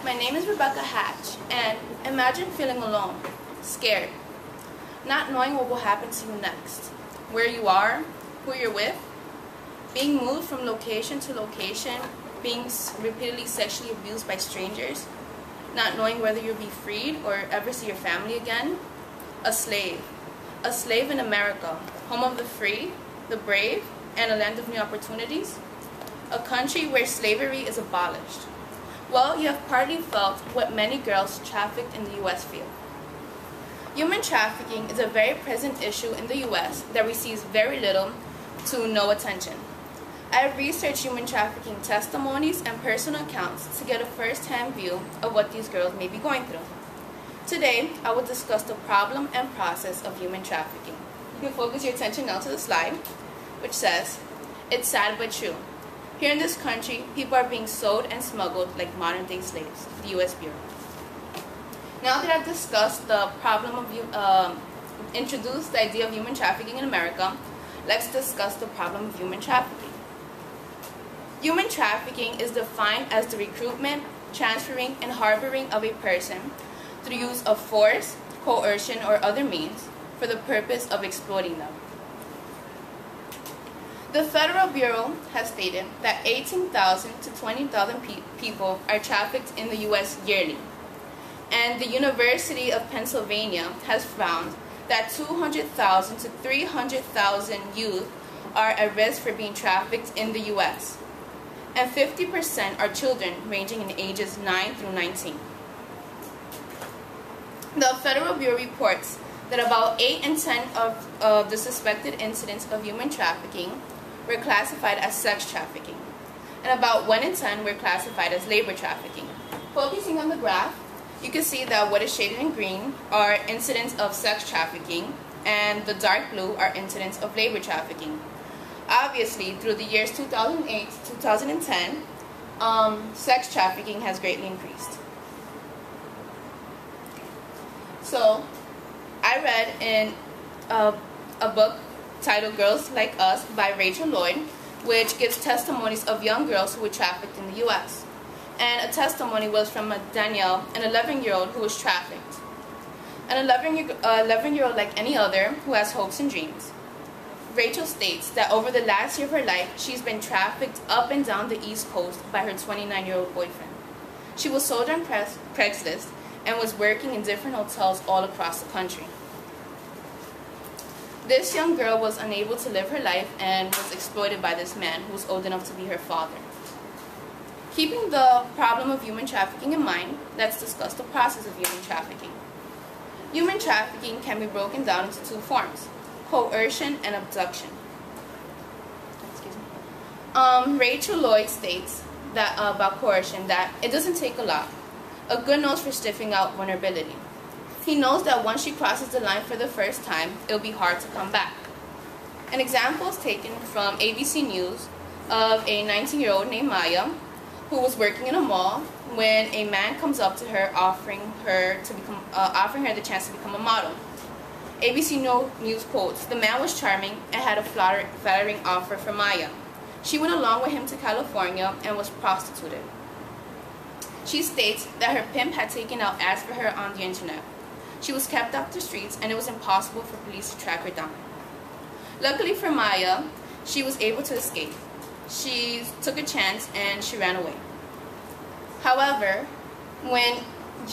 My name is Rebecca Hatch, and imagine feeling alone, scared, not knowing what will happen to you next, where you are, who you're with, being moved from location to location, being repeatedly sexually abused by strangers, not knowing whether you'll be freed or ever see your family again. A slave in America, home of the free, the brave, and a land of new opportunities. A country where slavery is abolished. Well, you have partly felt what many girls trafficked in the U.S. feel. Human trafficking is a very present issue in the U.S. that receives very little to no attention. I have researched human trafficking testimonies and personal accounts to get a first-hand view of what these girls may be going through. Today, I will discuss the problem and process of human trafficking. You can focus your attention now to the slide, which says, "It's sad but true. Here in this country, people are being sold and smuggled like modern-day slaves." The U.S. Bureau. Now that I've discussed the problem of introduced the idea of human trafficking in America, let's discuss the problem of human trafficking. Human trafficking is defined as the recruitment, transferring, and harboring of a person through use of force, coercion, or other means for the purpose of exploiting them. The Federal Bureau has stated that 18,000 to 20,000 people are trafficked in the U.S. yearly, and the University of Pennsylvania has found that 200,000 to 300,000 youth are at risk for being trafficked in the U.S., and 50% are children ranging in ages 9 through 19. The Federal Bureau reports that about 8 in 10 of the suspected incidents of human trafficking were classified as sex trafficking, and about 1 in 10 were classified as labor trafficking. Focusing on the graph, you can see that what is shaded in green are incidents of sex trafficking, and the dark blue are incidents of labor trafficking. Obviously, through the years 2008 to 2010, sex trafficking has greatly increased. So, I read in a book titled Girls Like Us by Rachel Lloyd, which gives testimonies of young girls who were trafficked in the U.S. And a testimony was from Danielle, an 11-year-old who was trafficked. An 11-year-old like any other who has hopes and dreams. Rachel states that over the last year of her life, she's been trafficked up and down the East Coast by her 29-year-old boyfriend. She was sold on Craigslist and was working in different hotels all across the country. This young girl was unable to live her life and was exploited by this man who was old enough to be her father. Keeping the problem of human trafficking in mind, let's discuss the process of human trafficking. Human trafficking can be broken down into two forms: coercion and abduction. Rachel Lloyd states that about coercion that it doesn't take a lot. A good nose for sniffing out vulnerability. He knows that once she crosses the line for the first time, it'll be hard to come back. An example is taken from ABC News of a 19-year-old named Maya who was working in a mall when a man comes up to her offering her the chance to become a model. ABC News quotes, "The man was charming and had a flattering offer for Maya. She went along with him to California and was prostituted." She states that her pimp had taken out ads for her on the internet. She was kept off the streets and it was impossible for police to track her down. Luckily for Maya, she was able to escape. She took a chance and she ran away. However, when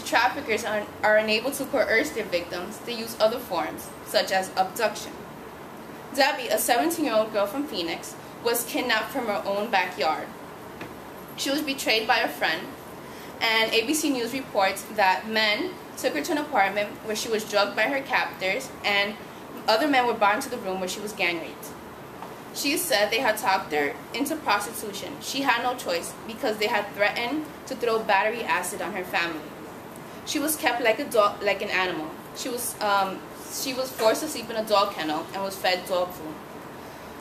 traffickers are unable to coerce their victims, they use other forms, such as abduction. Debbie, a 17-year-old girl from Phoenix, was kidnapped from her own backyard. She was betrayed by a friend, and ABC News reports that men took her to an apartment where she was drugged by her captors, and other men were brought into the room where she was gang raped. She said they had talked her into prostitution. She had no choice because they had threatened to throw battery acid on her family. She was kept like a dog, like an animal. She was forced to sleep in a dog kennel and was fed dog food.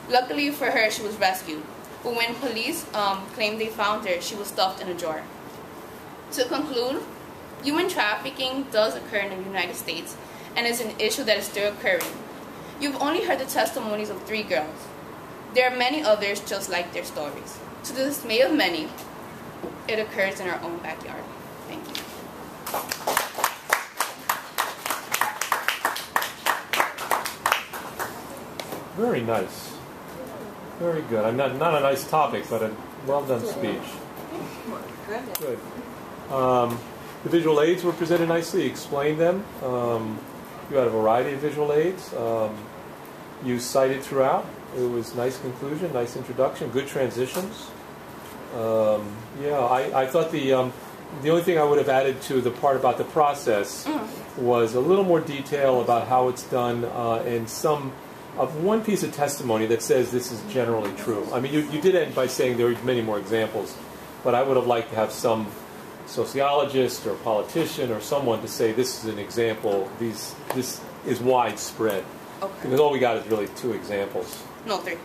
Luckily for her, she was rescued. But when police claimed they found her, she was stuffed in a drawer. To conclude, human trafficking does occur in the United States and is an issue that is still occurring. You've only heard the testimonies of 3 girls. There are many others just like their stories. To the dismay of many, it occurs in our own backyard. Thank you. Very nice. Very good. I'm not a nice topic, but a well done speech. Good. The visual aids were presented nicely. You explained them. You had a variety of visual aids. You cited throughout. It was nice conclusion, nice introduction, good transitions. I thought the only thing I would have added to the part about the process was a little more detail about how it's done and some of one piece of testimony that says this is generally true. I mean, you did end by saying there are many more examples, but I would have liked to have some sociologist or politician or someone to say this is an example, this is widespread. Okay. Because all we got is really 2 examples. No, 3.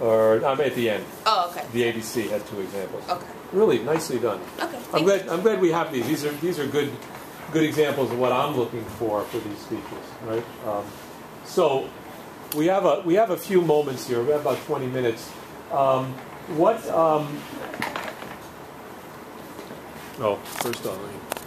Or I'm at the end. Oh, okay. The ABC had 2 examples. Okay. Really nicely done. Okay. I'm glad we have these. These are good examples of what I'm looking for these speeches, right? So we have a few moments here. We have about 20 minutes. First off,